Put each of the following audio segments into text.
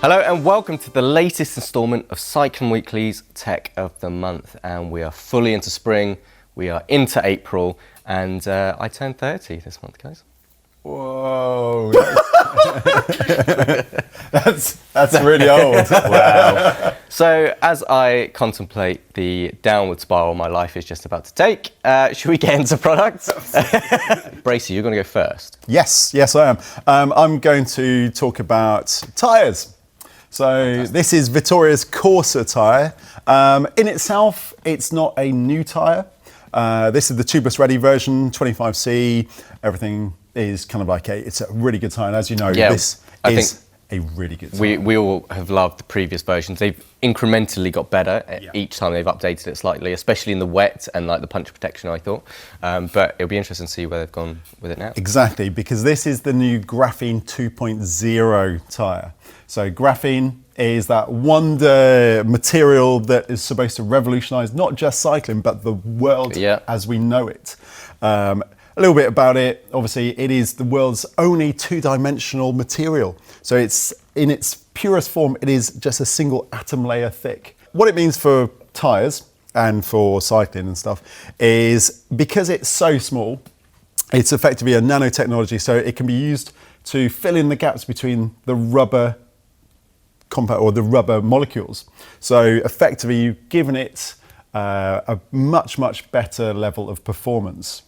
Hello and welcome to the latest instalment of Cycling Weekly's Tech of the Month, and we are fully into spring, we are into April, and I turned 30 this month, guys. Whoa, that's really old. Wow. So as I contemplate the downward spiral my life is just about to take, should we get into products? Bracey, you're going to go first. Yes, I am. I'm going to talk about tyres. So this is Vittoria's Corsa tyre. In itself, it's not a new tyre. This is the tubeless ready version, 25C. Everything is kind of like it's a really good tyre. And as you know, this is a really good tyre. We all have loved the previous versions. They've incrementally got better each time they've updated it slightly, especially in the wet and like the puncture protection, I thought. But it'll be interesting to see where they've gone with it now. Exactly, because this is the new Graphene 2.0 tyre. So Graphene is that wonder material that is supposed to revolutionise not just cycling, but the world as we know it. A little bit about it, obviously it is the world's only two-dimensional material. So it's in its purest form, it is just a single atom layer thick. What it means for tyres and for cycling and stuff is because it's so small, it's effectively a nanotechnology, so it can be used to fill in the gaps between the rubber compound or the rubber molecules. So effectively you've given it a much better level of performance.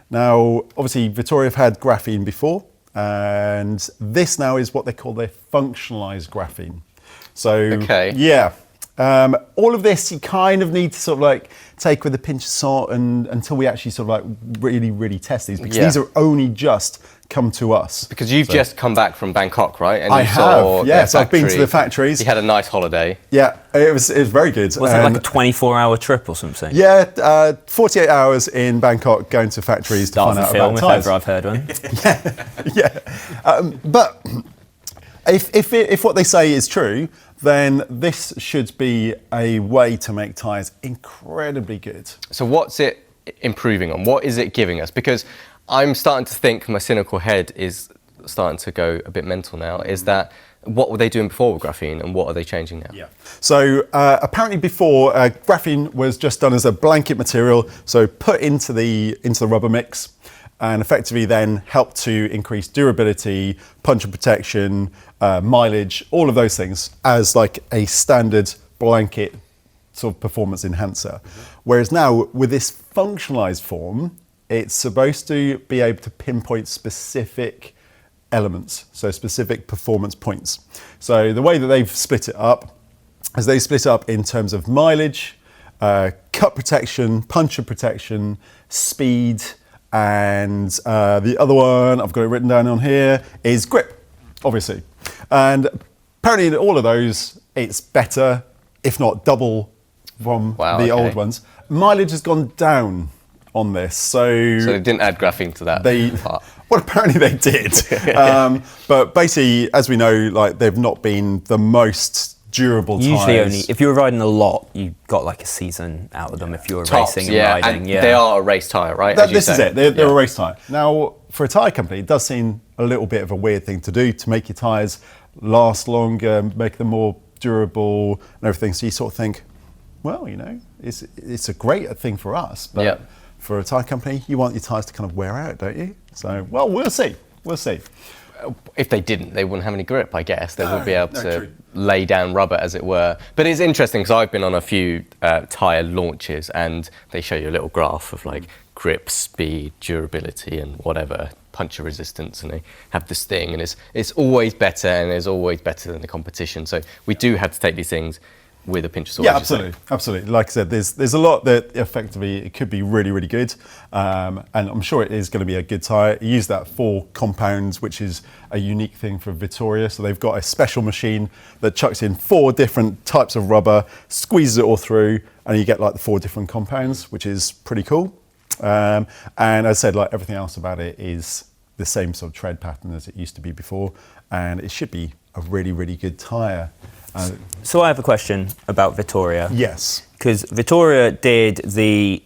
Now obviously Vittoria have had graphene before, and this now is what they call their functionalized graphene. So all of this you kind of need to sort of like take with a pinch of salt until we actually sort of like really test these, because these are only just come to us. Because you've just come back from Bangkok, right? And I have, yes, I've been to the factories. You had a nice holiday. Yeah, it was very good. Was it like a 24-hour trip or something? Yeah, 48 hours in Bangkok going to factories to find out about tyres. If ever I've heard one. But if what they say is true, then this should be a way to make tyres incredibly good. So what's it improving on? What is it giving us? Because I'm starting to think, my cynical head is starting to go a bit mental now, is that what were they doing before with graphene and what are they changing now? Yeah. So apparently before, graphene was just done as a blanket material, so put into the rubber mix, and effectively then help to increase durability, puncture protection, mileage, all of those things as like a standard blanket sort of performance enhancer. Whereas now with this functionalized form, it's supposed to be able to pinpoint specific elements, so specific performance points. So the way that they've split it up is they split it up in terms of mileage, cut protection, puncture protection, speed, and the other one, I've got it written down on here, is grip, obviously. And apparently in all of those, it's better, if not double from the old ones. Mileage has gone down on this, so they didn't add graphene to that part. Well, apparently they did. But basically, as we know, like they've not been the most durable tyres. Usually only, if you were riding a lot, you got like a season out of them if you were racing and riding. And they are a race tyre, right? This is it, they're a race tyre. Now, for a tyre company, it does seem a little bit of a weird thing to do, to make your tyres last longer, make them more durable and everything. So you sort of think, well, you know, it's a great thing for us, but for a tyre company, you want your tyres to kind of wear out, don't you? So, well, we'll see. If they didn't, they wouldn't have any grip, I guess. They wouldn't be able to lay down rubber, as it were. But it's interesting, because I've been on a few tyre launches, and they show you a little graph of like grip, speed, durability, and whatever, puncture resistance, and they have this thing, and it's always better, and it's always better than the competition. So we do have to take these things with a pinch of salt. Yeah, absolutely. Like I said, there's a lot that effectively it could be really good, and I'm sure it is going to be a good tyre. You use that 4 compounds, which is a unique thing for Vittoria. So they've got a special machine that chucks in 4 different types of rubber, squeezes it all through, and you get like the 4 different compounds, which is pretty cool. And as I said, like everything else about it is the same sort of tread pattern as it used to be before, and it should be a really good tyre. So I have a question about Vittoria. Yes. Because Vittoria did the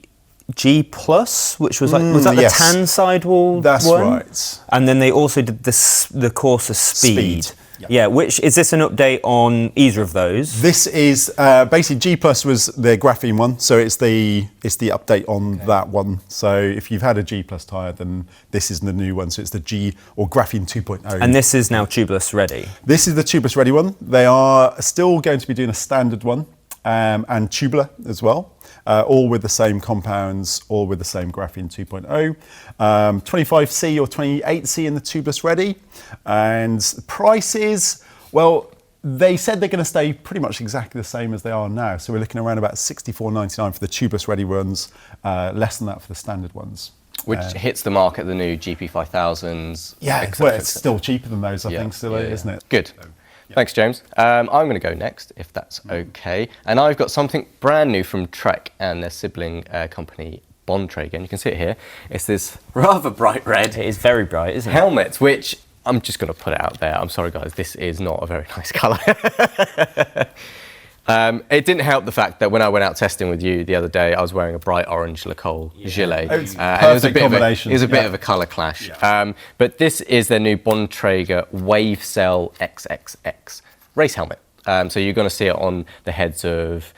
G+, which was like, was that the tan sidewall That's one? right. And then they also did the Corsa Speed. Yeah, which is this an update on either of those? This is basically G Plus was the graphene one, so it's the update on that one. So if you've had a G Plus tyre, then this is the new one. So it's the G or Graphene 2.0. And this is now tubeless ready. This is the tubeless ready one. They are still going to be doing a standard one and tubular as well. All with the same compounds, all with the same Graphene 2.0, 25C or 28C in the tubeless ready. And the prices, well, they said they're going to stay pretty much exactly the same as they are now. So we're looking around about $64.99 for the tubeless ready ones, less than that for the standard ones. Which hits the mark at the new GP5000s. Yeah, well, it's still cheaper than those, I think, still, isn't it? Good. Thanks, James. I'm going to go next, if that's okay. And I've got something brand new from Trek and their sibling company, Bontrager. And you can see it here. It's this rather bright red. It is very bright, isn't it? Helmet, which I'm just going to put it out there. I'm sorry, guys. This is not a very nice colour. It didn't help the fact that when I went out testing with you the other day, I was wearing a bright orange Le Col gilet. It was a combination. It was a bit of a colour clash. Yeah. But this is their new Bontrager WaveCel XXX race helmet. So you're going to see it on the heads of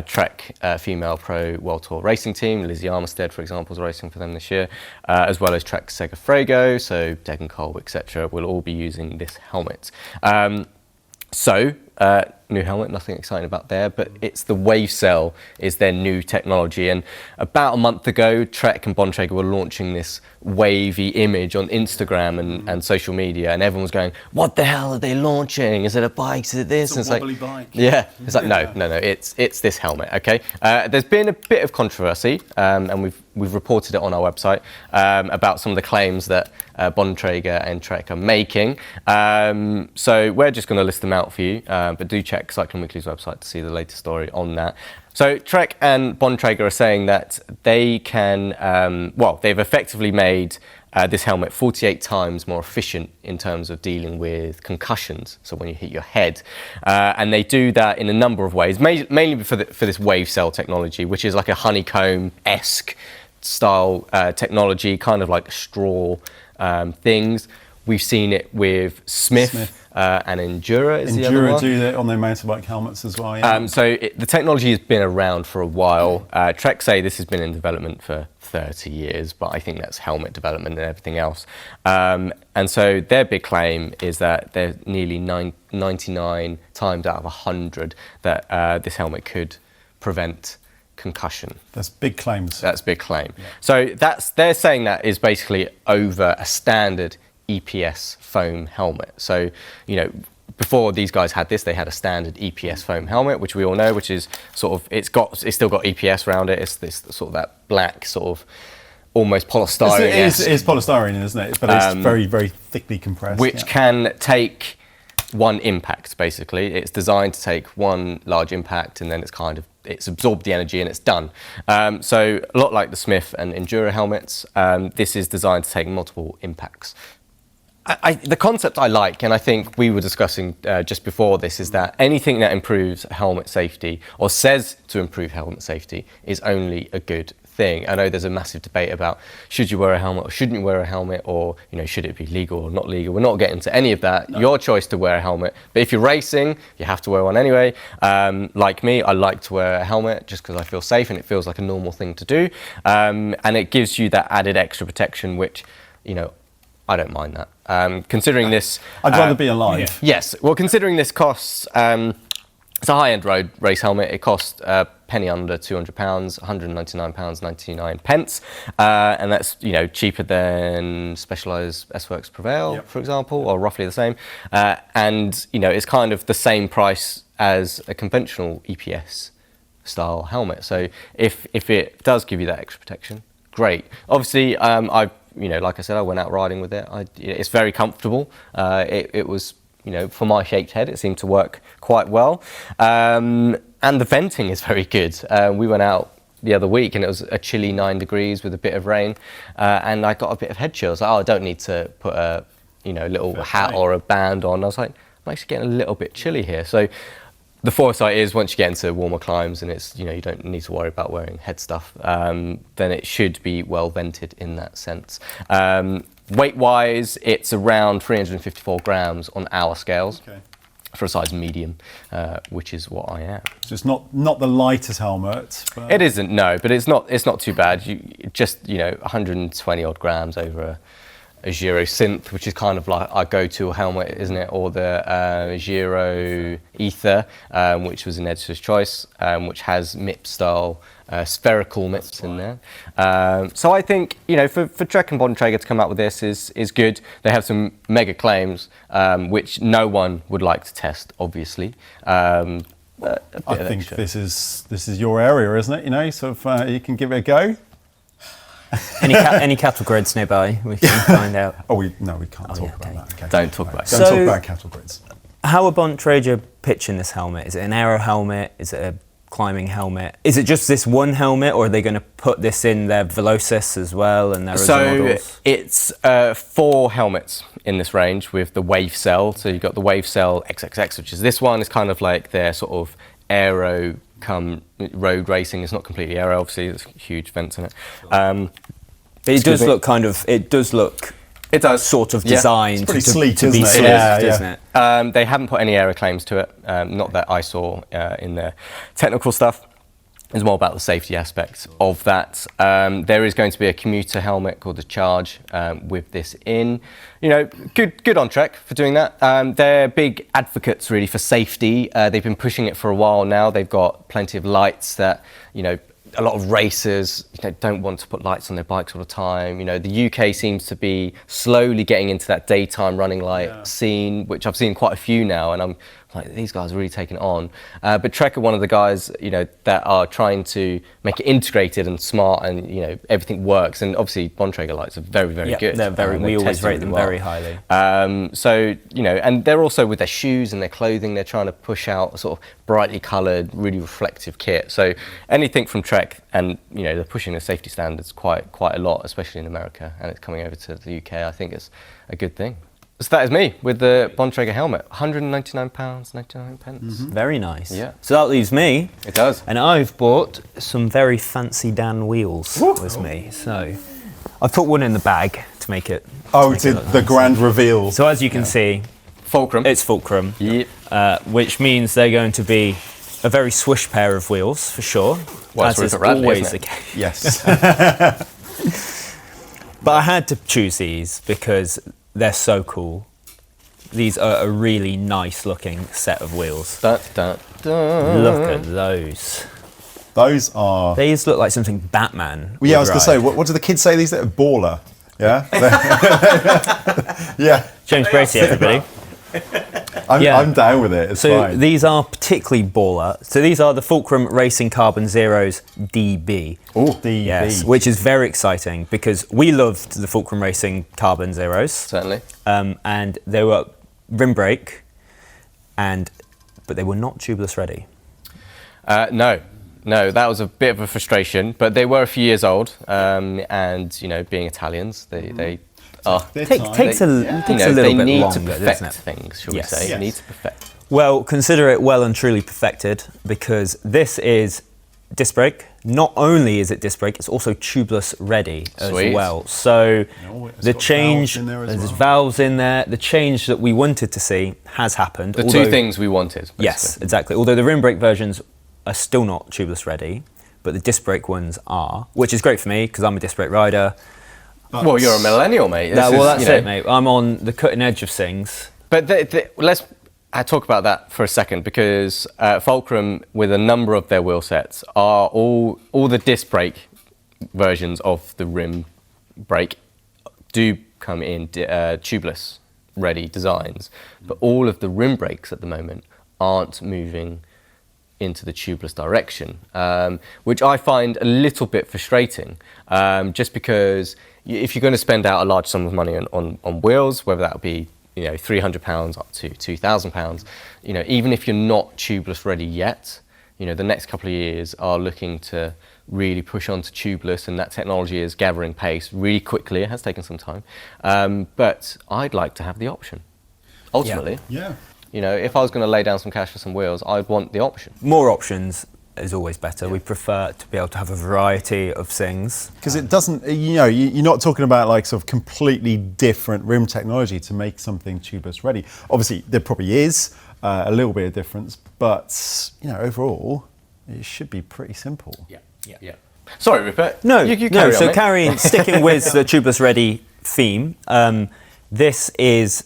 Trek Female Pro World Tour Racing Team. Lizzie Armistead, for example, is racing for them this year, as well as Trek Segafredo, so Degenkolb, etc. will all be using this helmet. New helmet, nothing exciting about there, but it's the WaveCel is their new technology. And about a month ago, Trek and Bontrager were launching this wavy image on Instagram and social media, and everyone was going, what the hell are they launching? Is it a bike? Is it this? It's a wobbly bike. Yeah, it's like, no, it's this helmet, okay? There's been a bit of controversy, and we've reported it on our website, about some of the claims that Bontrager and Trek are making. So we're just going to list them out for you, but do check Cycling Weekly's website to see the latest story on that. So Trek and Bontrager are saying that they can, they've effectively made this helmet 48 times more efficient in terms of dealing with concussions, so when you hit your head. And they do that in a number of ways, mainly for this WaveCel technology, which is like a honeycomb-esque style technology, kind of like straw things. We've seen it with Smith. And Endura is the other one. Endura do that on their motorbike helmets as well, yeah. The technology has been around for a while. Trek say this has been in development for 30 years, but I think that's helmet development and everything else. And so their big claim is that there's nearly 99 times out of 100 that this helmet could prevent concussion. That's big claims. That's big claim. Yeah. So they're saying that is basically over a standard EPS foam helmet. So, before these guys had this, they had a standard EPS foam helmet, which we all know, which is sort of, it's still got EPS around it. It's this sort of that black sort of almost polystyrene. It's polystyrene, isn't it? But it's very, very thickly compressed. Which can take one impact, basically. It's designed to take one large impact, and then it's absorbed the energy and it's done. So a lot like the Smith and Endura helmets, this is designed to take multiple impacts. The concept I like, and I think we were discussing just before this, is that anything that improves helmet safety or says to improve helmet safety is only a good thing. I know there's a massive debate about should you wear a helmet or shouldn't you wear a helmet, or should it be legal or not legal. We're not getting into any of that. No. Your choice to wear a helmet. But if you're racing, you have to wear one anyway. Like me, I like to wear a helmet just because I feel safe and it feels like a normal thing to do. And it gives you that added extra protection, which, I don't mind that. Considering this... I'd rather be alive. Yeah. Yes. Well, considering this costs... it's a high-end road race helmet. It costs penny under £200, £199.99 pence. And that's, cheaper than Specialized S-Works Prevail, for example, or roughly the same. And, it's kind of the same price as a conventional EPS style helmet. So if it does give you that extra protection, great. Obviously, like I said, I went out riding with it. It's very comfortable. It was, for my shaped head, it seemed to work quite well. And the venting is very good. We went out the other week and it was a chilly 9 degrees with a bit of rain. And I got a bit of head chill. I was like, I don't need to put a, little hat or a band on. I was like, I'm actually getting a little bit chilly here. So the foresight is once you get into warmer climes and it's, you don't need to worry about wearing head stuff, then it should be well vented in that sense. weight-wise, it's around 354 grams on our scales. Okay. For a size medium, which is what I am. So it's not the lightest helmet. But It isn't, no, but it's not too bad. You just 120 odd grams over a Giro Synth, which is kind of like our go-to helmet, isn't it? Or the Giro Ether, which was an editor's choice, which has MIP style spherical MIPs in there. So I think for Trek and Bontrager to come out with this is good. They have some mega claims, which no one would like to test, obviously. I think this is your area, isn't it? So if you can give it a go. Any cattle grids nearby, we can find out. We can't talk about that. Okay. Don't talk about Don't talk about cattle grids. How are Bontrager pitching this helmet? Is it an aero helmet? Is it a climbing helmet? Is it just this one helmet, or are they going to put this in their Velocis as well and their other models? So it's 4 helmets in this range with the WaveCel. So you've got the WaveCel XXX, which is this one. It's kind of like their sort of aero come road racing. It's not completely aero, obviously. There's huge vents in it. It does look. It does sort of designed pretty sleek, to be isn't it? sleek, Yeah. isn't it? They haven't put any aero claims to it. Not that I saw in their technical stuff. It's more about the safety aspects of that. There is going to be a commuter helmet called the Charge with this in. Good on Trek for doing that. They're big advocates really for safety. They've been pushing it for a while now. They've got plenty of lights that, a lot of racers don't want to put lights on their bikes all the time. The UK seems to be slowly getting into that daytime running light scene, which I've seen quite a few now, and I'm like, these guys are really taking it on. But Trek are one of the guys, that are trying to make it integrated and smart, and everything works. And obviously, Bontrager lights are very, very good. They're very. We always rate them very highly. So and they're also with their shoes and their clothing. They're trying to push out a sort of brightly coloured, really reflective kit. So anything from Trek, and they're pushing the safety standards quite a lot, especially in America, and it's coming over to the UK. I think it's a good thing. So that is me with the Bontrager helmet, £199, 99 pence. Mm-hmm. Very nice. Yeah. So that leaves me. It does. And I've bought some very fancy Dan wheels with me. So I've put one in the bag to make it. The grand reveal. So as you can see, Fulcrum. it's Fulcrum, Yep. which means they're going to be a very swish pair of wheels for sure. Well, as is Radley, always isn't the it? case. Yes. But I had to choose these because they're so cool. These are a really nice looking set of wheels. Dun, dun, dun. Look at those. Those are. These look like something Batman. Well, yeah, I was would going to say, ride. what do the kids say? These are baller. Yeah. Yeah. James Bracey, everybody. I'm down with it. It's So fine. these are particularly baller. So these are the Fulcrum Racing Carbon Zeros DB. Oh, DB. Yes, which is very exciting because we loved the Fulcrum Racing Carbon Zeros. Certainly. And they were rim brake, but they were not tubeless ready. No, that was a bit of a frustration, but they were a few years old, and being Italians, they are. Takes a little they bit need longer, to doesn't perfect it? things, shall Yes. we say? Yes. They need to perfect. Well, consider it well and truly perfected because this is disc brake. Not only is it disc brake, it's also tubeless ready as Sweet. well. So it's the got change, valves in there as there's well. valves in there. The change that we wanted to see has happened. The two things we wanted. Basically. Yes, exactly. Although the rim brake versions are still not tubeless ready, but the disc brake ones are, which is great for me because I'm a disc brake rider. Well, you're a millennial, mate. That's it, mate. I'm on the cutting edge of things. But let's talk about that for a second because Fulcrum, with a number of their wheel sets, are all the disc brake versions of the rim brake do come in tubeless ready designs, but all of the rim brakes at the moment aren't moving into the tubeless direction, which I find a little bit frustrating, just because if you're going to spend out a large sum of money on wheels, whether that be £300 up to £2,000, even if you're not tubeless ready yet, the next couple of years are looking to really push on to tubeless, and that technology is gathering pace really quickly. It has taken some time, but I'd like to have the option. Ultimately, Yeah. if I was going to lay down some cash for some wheels, I'd want the option. More options, is always better. We prefer to be able to have a variety of things. Because it doesn't, you're not talking about like sort of completely different rim technology to make something tubeless ready. Obviously, there probably is a little bit of difference, but overall, it should be pretty simple. Yeah. Sorry, Rupert. No, you carry on, mate. Sticking with the tubeless ready theme, this is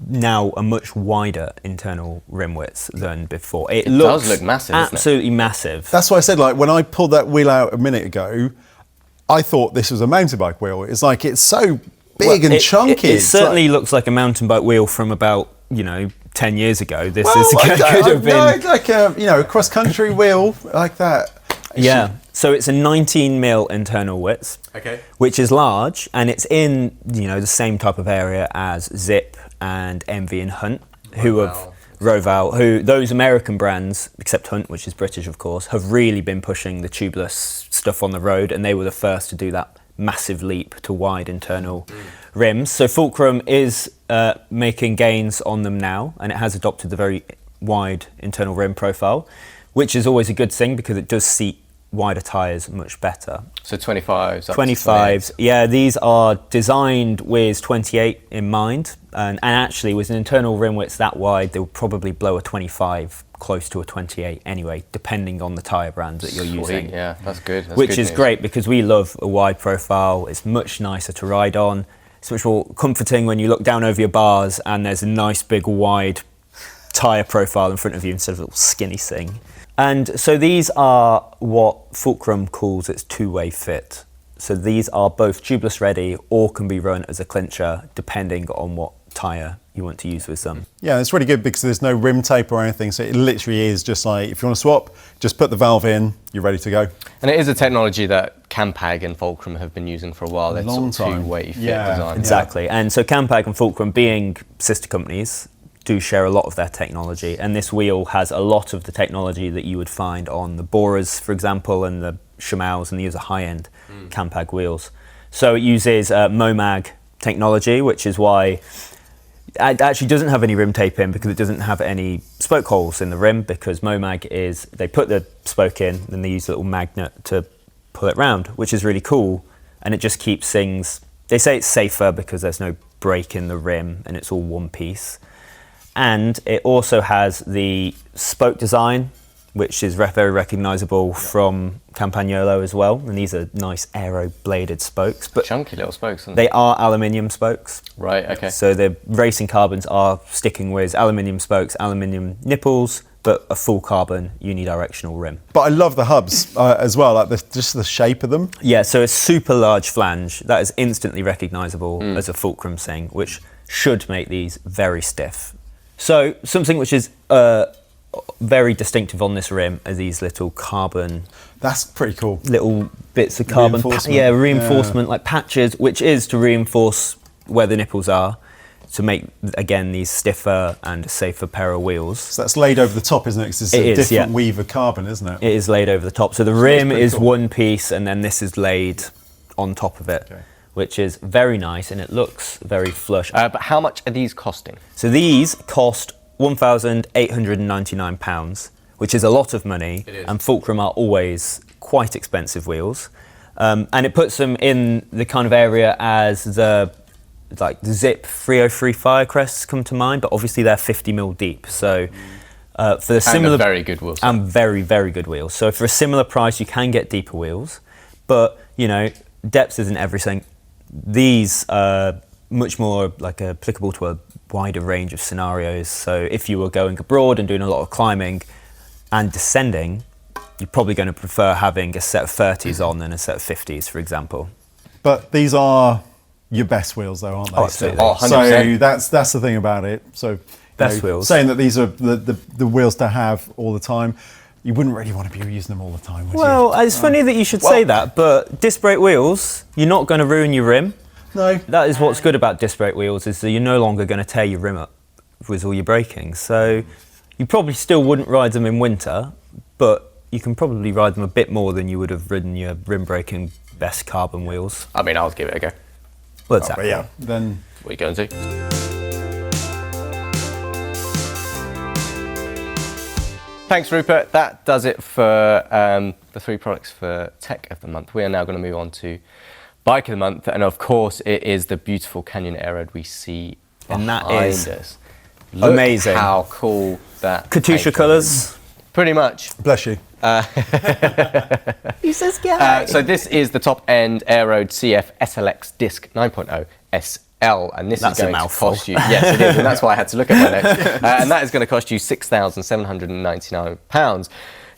now a much wider internal rim width than before. It does look massive, absolutely massive. That's why I said, like, when I pulled that wheel out a minute ago, I thought this was a mountain bike wheel. It's like, it's so big and chunky. It certainly looks like a mountain bike wheel from about, 10 years ago. This could have been... like a cross-country wheel like that. Yeah, so it's a 19 mil internal width, which is large, and it's in the same type of area as Zip and Envy and Hunt, who those American brands, except Hunt, which is British of course, have really been pushing the tubeless stuff on the road, and they were the first to do that massive leap to wide internal rims. So Fulcrum is making gains on them now, and it has adopted the very wide internal rim profile, which is always a good thing because it does seat wider tyres much better. So 25s? 25s, yeah, these are designed with 28 in mind, and actually with an internal rim width that wide, they'll probably blow a 25 close to a 28 anyway, depending on the tyre brand that you're using. Yeah, that's good. Which is great because we love a wide profile. It's much nicer to ride on. It's much more comforting when you look down over your bars and there's a nice big wide tyre profile in front of you instead of a little skinny thing. And so these are what Fulcrum calls its two-way fit. So these are both tubeless ready or can be run as a clincher depending on what tyre you want to use with them. Yeah, it's really good because there's no rim tape or anything. So it literally is just like, if you want to swap, just put the valve in, you're ready to go. And it is a technology that Campag and Fulcrum have been using for a while. It's long sort of time. two-way fit Yeah, design. Exactly. And so Campag and Fulcrum, being sister companies, do share a lot of their technology, and this wheel has a lot of the technology that you would find on the Boras, for example, and the Shimals, and these are high-end Campag wheels. So it uses MOMAG technology, which is why it actually doesn't have any rim tape in, because it doesn't have any spoke holes in the rim, because MOMAG is, they put the spoke in, then they use a little magnet to pull it round, which is really cool, and it just keeps things, they say it's safer because there's no break in the rim and it's all one piece. And it also has the spoke design, which is very recognisable from Campagnolo as well. And these are nice aero-bladed spokes. But chunky little spokes. They are aluminium spokes. Right, okay. So the racing carbons are sticking with aluminium spokes, aluminium nipples, but a full carbon unidirectional rim. But I love the hubs as well, like just the shape of them. Yeah, so a super large flange that is instantly recognisable as a Fulcrum thing, which should make these very stiff. So something which is very distinctive on this rim are these little carbon... That's pretty cool. Little bits of carbon, reinforcement, like patches, which is to reinforce where the nipples are, to make, again, these stiffer and a safer pair of wheels. So that's laid over the top, isn't it? 'Cause it's a different weave of carbon, isn't it? It is laid over the top. So the rim is one piece, and then this is laid on top of it. Okay. Which is very nice, and it looks very flush. But how much are these costing? So these cost £1,899, which is a lot of money, and Fulcrum are always quite expensive wheels. And it puts them in the kind of area as the Zip 303 Firecrests come to mind, but obviously they're 50mm deep. So for the similar... And very good wheels. And very, very good wheels. So for a similar price, you can get deeper wheels, but, depth isn't everything. These are much more applicable to a wider range of scenarios. So if you were going abroad and doing a lot of climbing and descending, you're probably going to prefer having a set of 30s on than a set of 50s, for example. But these are your best wheels, though, aren't they? Oh, absolutely. Oh, 100%. So that's the thing about it. So best wheels. Saying that these are the wheels to have all the time, you wouldn't really want to be using them all the time, would you? Well, it's funny that you should say that, but disc brake wheels, you're not going to ruin your rim. No. That is what's good about disc brake wheels, is that you're no longer going to tear your rim up with all your braking. So you probably still wouldn't ride them in winter, but you can probably ride them a bit more than you would have ridden your rim braking best carbon wheels. I mean, I'll give it a go. Well, exactly. Yeah. Then what are you going to? Thanks, Rupert. That does it for the 3 products for Tech of the Month. We are now going to move on to Bike of the Month, and of course, it is the beautiful Canyon Aeroad we see And that behind is us. Look amazing. how cool that Katusha paint colours. is. Pretty much. Bless you. He says, yeah. So this is the top-end Aeroad CF SLX Disc 9.0 SL, and this That's is a going to mouthful. cost you. Yes, it is, and that's why I had to look at my notes. And that is going to cost you £6,799.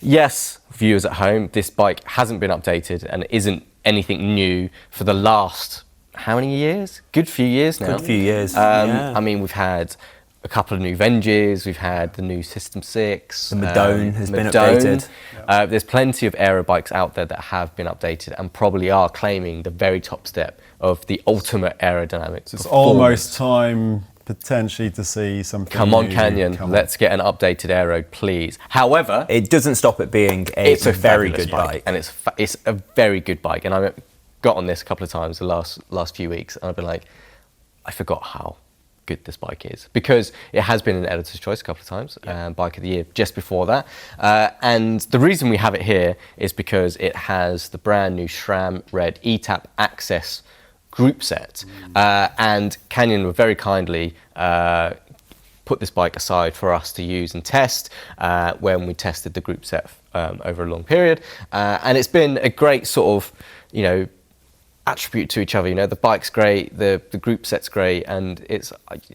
Yes, viewers at home, this bike hasn't been updated and isn't anything new for the last how many years? Good few years now. Good few years. Yeah. I mean, we've had a couple of new Venges, we've had the new System 6. The Madone has been Madone. updated. There's plenty of aero bikes out there that have been updated and probably are claiming the very top step of the ultimate aerodynamics. It's almost time potentially to see something. Come on, new. Canyon, Come on. let's get an updated Aeroad, please. However, It doesn't stop it being it's a very fabulous good bike. and it's a very good bike. And I got on this a couple of times the last few weeks, and I've been like, I forgot how good this bike is, because it has been an editor's choice a couple of times, bike of the year just before that. And the reason we have it here is because it has the brand new Sram Red eTap AXS group set, and Canyon were very kindly put this bike aside for us to use and test when we tested the group set over a long period, and it's been a great sort of, you know, attribute to each other. You know, the bike's great, the group set's great, and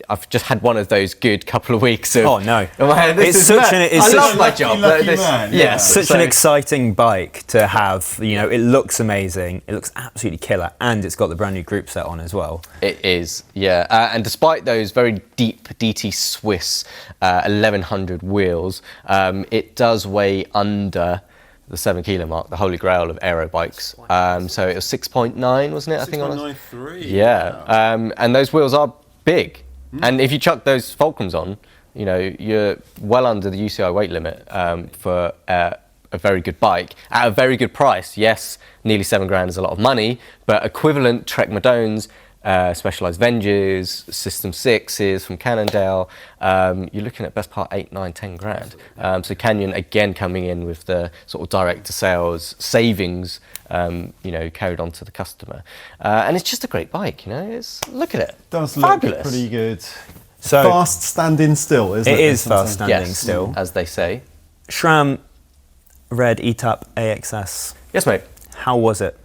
I've just had one of those good couple of weeks of, Oh no, this is such mad. an I love my job. lucky man, yeah. Yes, such so- an exciting bike to have. You know, it looks amazing. It looks absolutely killer, and it's got the brand new group set on as well. It is, yeah. And despite those very deep DT Swiss 1100 wheels, it does weigh under the 7 kilo mark, the holy grail of aero bikes. So it was 6.9, wasn't it? I think on 6.93. Yeah. And those wheels are big. And if you chuck those Fulcrums on, you know, you're well under the UCI weight limit for a very good bike at a very good price. Yes, nearly £7,000 is a lot of money, but equivalent Trek Madones, Specialized Venges, System 6s from Cannondale, you're looking at best part 8, 9, 10 grand. So Canyon again coming in with the sort of direct to sales savings, you know, carried on to the customer. And it's just a great bike, you know, look at it. Does fabulous. look pretty good. So Fast standing still, isn't it? it is That's fast something. standing still. As they say. Sram Red eTap AXS. Yes, mate. How was it?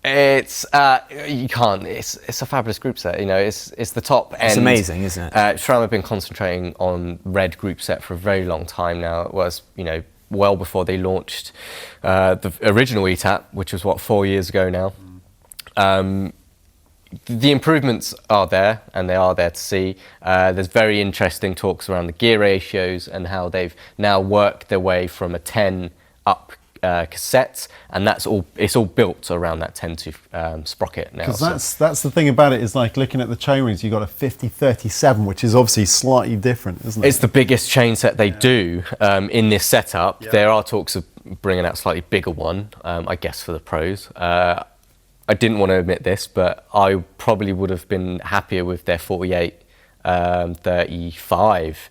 It's you can't. It's a fabulous group set. You know, it's the top end. It's amazing, isn't it? Sram have been concentrating on red group set for a very long time now. It was, you know, well before they launched the original eTap, which was 4 years ago now. The improvements are there, and they are there to see. There's very interesting talks around the gear ratios and how they've now worked their way from a 10 up cassette, and it's all built around that 10 tooth sprocket now. Because that's the thing about it, is like looking at the chain rings, you've got a 50-37, which is obviously slightly different, isn't it? It's the biggest chain set they do in this setup. There are talks of bringing out a slightly bigger one, I guess, for the pros. I didn't want to admit this, but I probably would have been happier with their 48, 35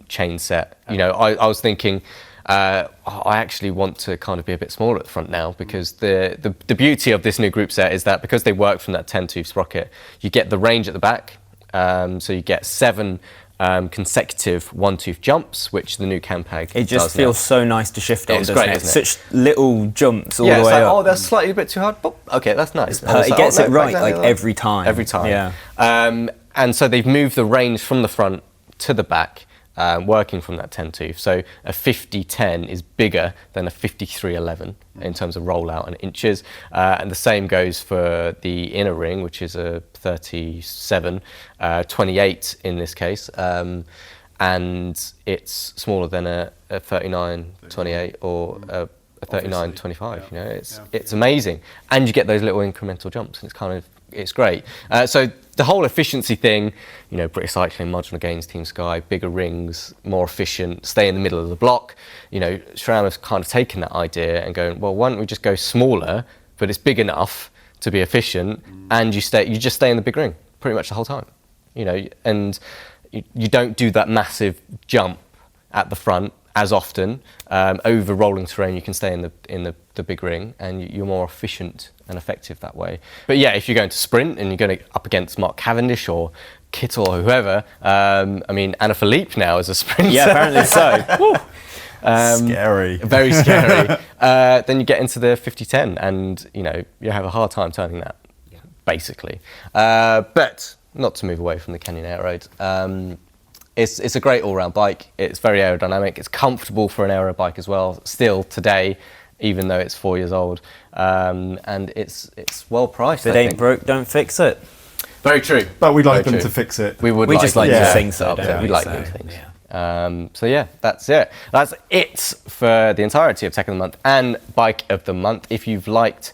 chain set. You know, I was thinking, I actually want to kind of be a bit smaller at the front now, because the beauty of this new group set is that because they work from that 10-tooth sprocket, you get the range at the back. So you get 7 consecutive one-tooth jumps, which the new Campag It just does feels now. so nice to shift on, It's doesn't great, it? isn't it? Such little jumps all Yeah, the it's way like, up. oh, that's slightly a bit too hard. Boop, okay, that's nice. And it's It like, gets oh, it no, right back like down. every time. Every time. Yeah. And so they've moved the range from the front to the back, working from that 10 tooth. So a 50-10 is bigger than a 53-11 in terms of rollout and inches. And the same goes for the inner ring, which is a 37, 28 in this case. And it's smaller than a 39-28 or a 39-25. You know, it's amazing, and you get those little incremental jumps, and it's great. So the whole efficiency thing, you know, British Cycling, marginal gains, Team Sky, bigger rings, more efficient, stay in the middle of the block. You know, Sram has kind of taken that idea and going, well, why don't we just go smaller, but it's big enough to be efficient, and you just stay in the big ring pretty much the whole time. You know, and you don't do that massive jump at the front, as often. Over rolling terrain, you can stay in the big ring, and you're more efficient and effective that way. But yeah, if you're going to sprint and you're going up against Mark Cavendish or Kittel or whoever, I mean, Anna Philippe now is a sprinter. Yeah, apparently so. Scary. Very scary. Then you get into the 50-10, and you have a hard time turning that, basically. But not to move away from the Canyon Aeroad. It's a great all-round bike. It's very aerodynamic. It's comfortable for an aero bike as well. Still today, even though it's 4 years old, and it's well priced. If it ain't broke, don't fix it. Very true. But we'd like Very them true. to fix it. We just like new things, though, don't we we? like So, new things. yeah. So yeah, that's it. That's it for the entirety of Tech of the Month and Bike of the Month. If you've liked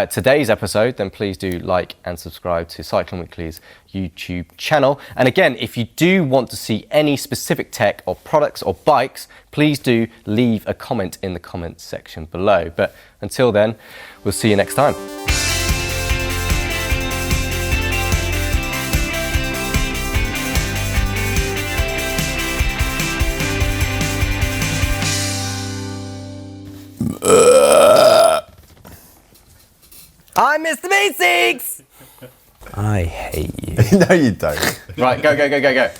today's episode, then please do like and subscribe to Cycling Weekly's YouTube channel. And again, if you do want to see any specific tech or products or bikes, please do leave a comment in the comments section below. But until then, we'll see you next time. I'm Mr. Basics! I hate you. No, you don't. Right, go.